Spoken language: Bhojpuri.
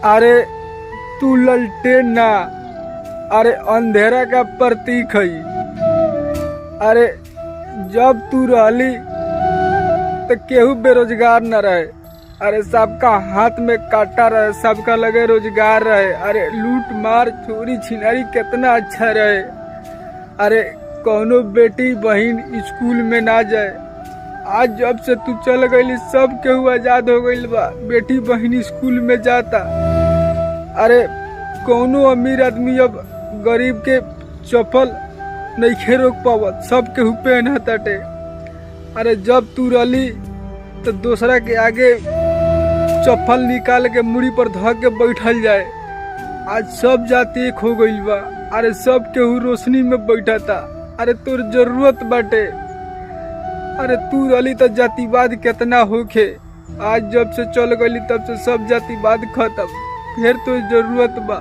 अरे तू ललटेन ना, अरे अंधेरा का प्रतीक है। अरे जब तू रहली तो केहू बेरोजगार न रहे। अरे सबका हाथ में काटा रहे, सबका लगे रोजगार रहे। अरे लूट मार चोरी छिनारी कितना अच्छा रहे। अरे कौनो बेटी बहन स्कूल में ना जाए। आज जब से तू चल गई सब केहू आजाद हो गईल बा, बेटी बहन स्कूल में जाता। अरे कौनो अमीर आदमी अब गरीब के चप्पल नहीं रोक पावत, सब केहू पहनताटे। अरे जब तू रहली तो दूसरा के आगे चप्पल निकाल के मुड़ी पर धक के बैठल जाए। आज सब जाति एक हो गईल बा। अरे सब केहू रोशनी में बैठता। अरे तोर जरूरत बाटे। अरे तू रहली तो जातिवाद कितना होखे। आज जब से चल गई तब से सब जातिवाद खत्म। फिर तो जरूरत बा।